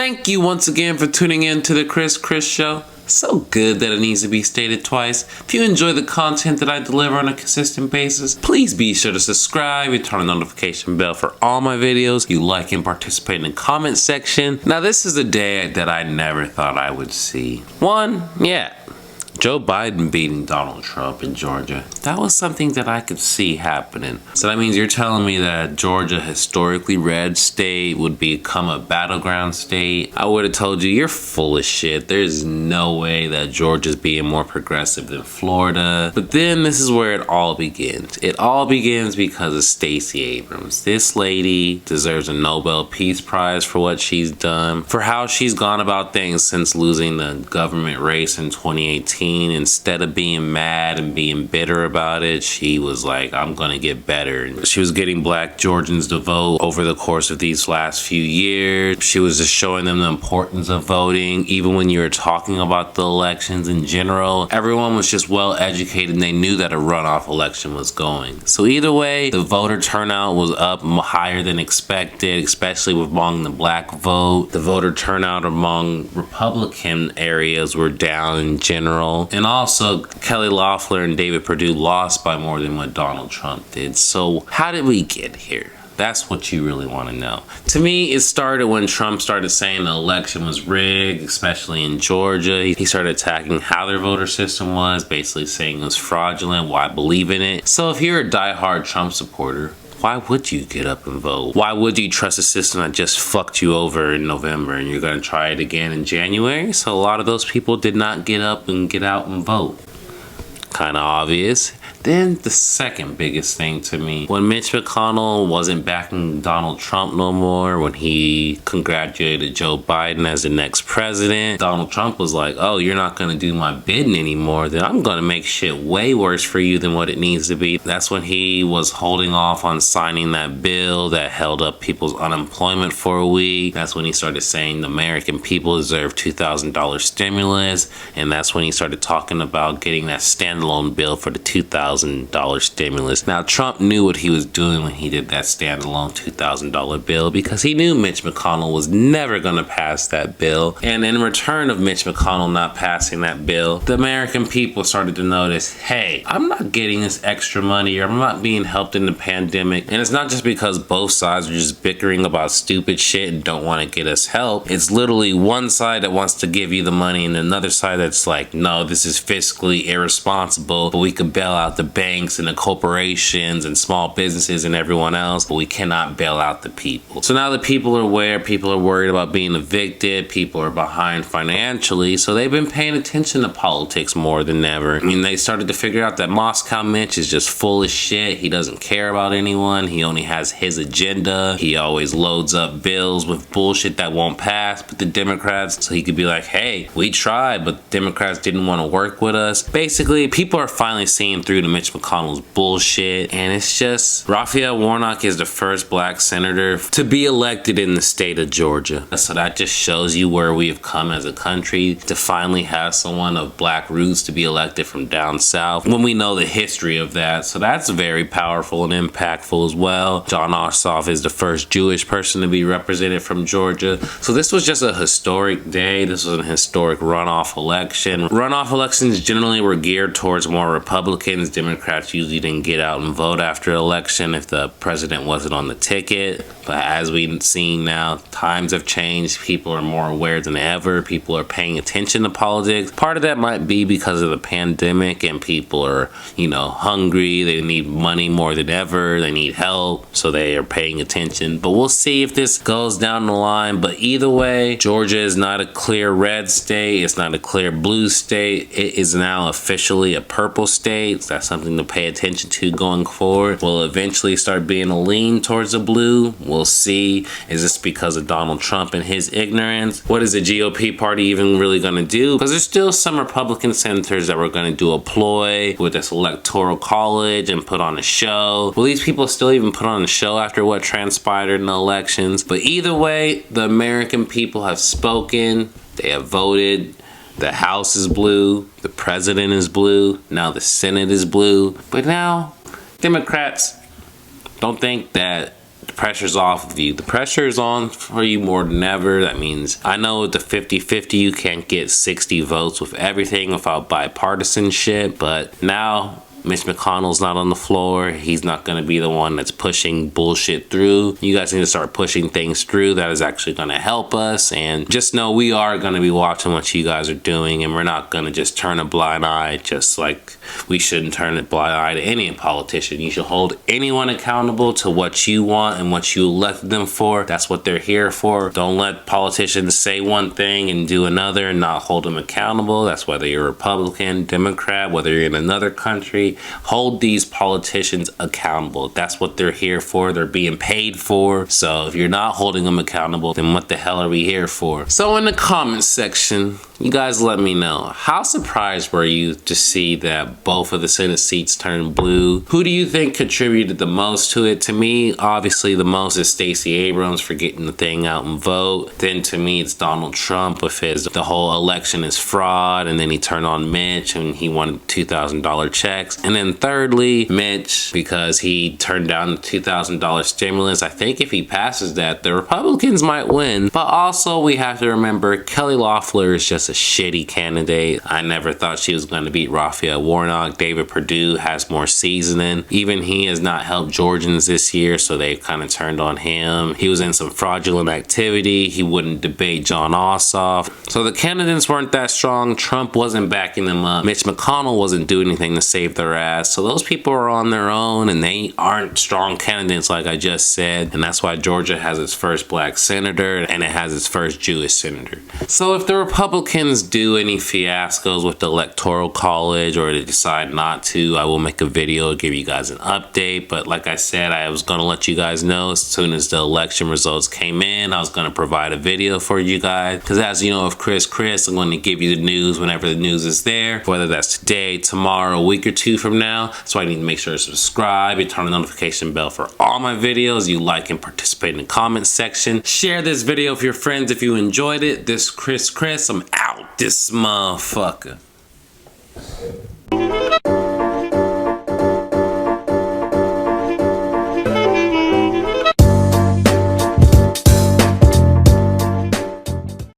Thank you once again for tuning in to the Chris Show. So good that it needs to be stated twice. If you enjoy the content that I deliver on a consistent basis, please be sure to subscribe and turn on the notification bell for all my videos. You like and participate in the comment section. Now this is a day that I never thought I would see. Joe Biden beating Donald Trump in Georgia. That was something that I could see happening. So that means you're telling me that Georgia, historically red state, would become a battleground state. I would have told you you're full of shit. There's no way that Georgia's being more progressive than Florida. But then this is where it all begins. It all begins because of Stacey Abrams. This lady deserves a Nobel Peace Prize for what she's done, for how she's gone about things since losing the government race in 2018. Instead of being mad and being bitter about it, she was like, I'm gonna get better. She was getting black Georgians to vote over the course of these last few years. She was just showing them the importance of voting. Even when you were talking about the elections in general, everyone was just well educated and they knew that a runoff election was going. So either way, the voter turnout was up higher than expected, especially among the black vote. The voter turnout among Republican areas were down in general. And also, Kelly Loeffler and David Perdue lost by more than what Donald Trump did. So how did we get here? That's what you really want to know. To me, it started when Trump started saying the election was rigged, especially in Georgia. He started attacking how their voter system was, basically saying it was fraudulent. Why believe in it? So if you're a diehard Trump supporter, why would you get up and vote? Why would you trust a system that just fucked you over in November and you're going to try it again in January? So a lot of those people did not get up and get out and vote. Kind of obvious. Then the second biggest thing to me, when Mitch McConnell wasn't backing Donald Trump no more, when he congratulated Joe Biden as the next president, Donald Trump was like, oh, you're not going to do my bidding anymore, then I'm going to make shit way worse for you than what it needs to be. That's when he was holding off on signing that bill that held up people's unemployment for a week. That's when he started saying the American people deserve $2,000 stimulus. And that's when he started talking about getting that standalone bill for the $2,000 stimulus. Now, Trump knew what he was doing when he did that standalone $2,000 bill because he knew Mitch McConnell was never going to pass that bill. And in return of Mitch McConnell not passing that bill, the American people started to notice, hey, I'm not getting this extra money, or I'm not being helped in the pandemic. And it's not just because both sides are just bickering about stupid shit and don't want to get us help. It's literally one side that wants to give you the money and another side that's like, no, this is fiscally irresponsible, but we could bail out the banks and the corporations and small businesses and everyone else, but we cannot bail out the people. So now the people are aware, people are worried about being evicted, people are behind financially, so they've been paying attention to politics more than ever. I mean, they started to figure out that Moscow Mitch is just full of shit. He doesn't care about anyone. He only has his agenda. He always loads up bills with bullshit that won't pass, but the Democrats, so he could be like, hey, we tried, but Democrats didn't want to work with us. Basically, people are finally seeing through to Mitch McConnell's bullshit, and it's just, Raphael Warnock is the first black senator to be elected in the state of Georgia. So that just shows you where we have come as a country, to finally have someone of black roots to be elected from down south, when we know the history of that. So that's very powerful and impactful as well. John Ossoff is the first Jewish person to be represented from Georgia. So this was just a historic day. This was an historic runoff election. Runoff elections generally were geared towards more Republicans. Democrats usually didn't get out and vote after an election if the president wasn't on the ticket. But as we've seen now, times have changed. People are more aware than ever. People are paying attention to politics. Part of that might be because of the pandemic and people are, hungry. They need money more than ever. They need help. So they are paying attention. But we'll see if this goes down the line. But either way, Georgia is not a clear red state. It's not a clear blue state. It is now officially a purple state. That's something to pay attention to going forward. Will eventually start being a lean towards the blue. We'll see. Is this because of Donald Trump and his ignorance? What is the GOP party even really going to do? Because there's still some Republican senators that were going to do a ploy with this electoral college and put on a show. Will these people still even put on a show after what transpired in the elections? But either way, the American people have spoken. They have voted. The House is blue, the president is blue, now the Senate is blue. But now, Democrats don't think that the pressure's off of you. The pressure is on for you more than ever. That means I know with the 50-50 you can't get 60 votes with everything without bipartisanship, but now Mitch McConnell's not on the floor. He's not going to be the one that's pushing bullshit through. You guys need to start pushing things through. That is actually going to help us. And just know we are going to be watching what you guys are doing, and we're not going to just turn a blind eye, just like we shouldn't turn a blind eye to any politician. You should hold anyone accountable to what you want and what you elected them for. That's what they're here for. Don't let politicians say one thing and do another and not hold them accountable. That's whether you're Republican, Democrat, whether you're in another country. Hold these politicians accountable. That's what they're here for. They're being paid for. So if you're not holding them accountable, then what the hell are we here for? So in the comments section, you guys let me know, how surprised were you to see that both of the Senate seats turned blue? Who do you think contributed the most to it? To me, obviously the most is Stacey Abrams for getting the thing out and vote. Then to me, it's Donald Trump with the whole election is fraud, and then he turned on Mitch and he wanted $2,000 checks. And then thirdly, Mitch, because he turned down the $2,000 stimulus. I think if he passes that, the Republicans might win. But also we have to remember Kelly Loeffler is just a shitty candidate. I never thought she was going to beat Raphael Warnock. David Perdue has more seasoning. Even he has not helped Georgians this year, so they've kind of turned on him. He was in some fraudulent activity. He wouldn't debate John Ossoff. So the candidates weren't that strong. Trump wasn't backing them up. Mitch McConnell wasn't doing anything to save their ass. So those people are on their own, and they aren't strong candidates like I just said. And that's why Georgia has its first black senator, and it has its first Jewish senator. So if the Republicans do any fiascos with the Electoral College, or they decide not to, I will make a video, give you guys an update. But like I said, I was going to let you guys know as soon as the election results came in. I was going to provide a video for you guys, because as you know, of Chris, I'm going to give you the news whenever the news is there, whether that's today, tomorrow, a week or two from now. So I need to make sure to subscribe and turn the notification bell for all my videos. You like and participate in the comment section. Share this video with your friends if you enjoyed it. This Chris, I'm out this motherfucker.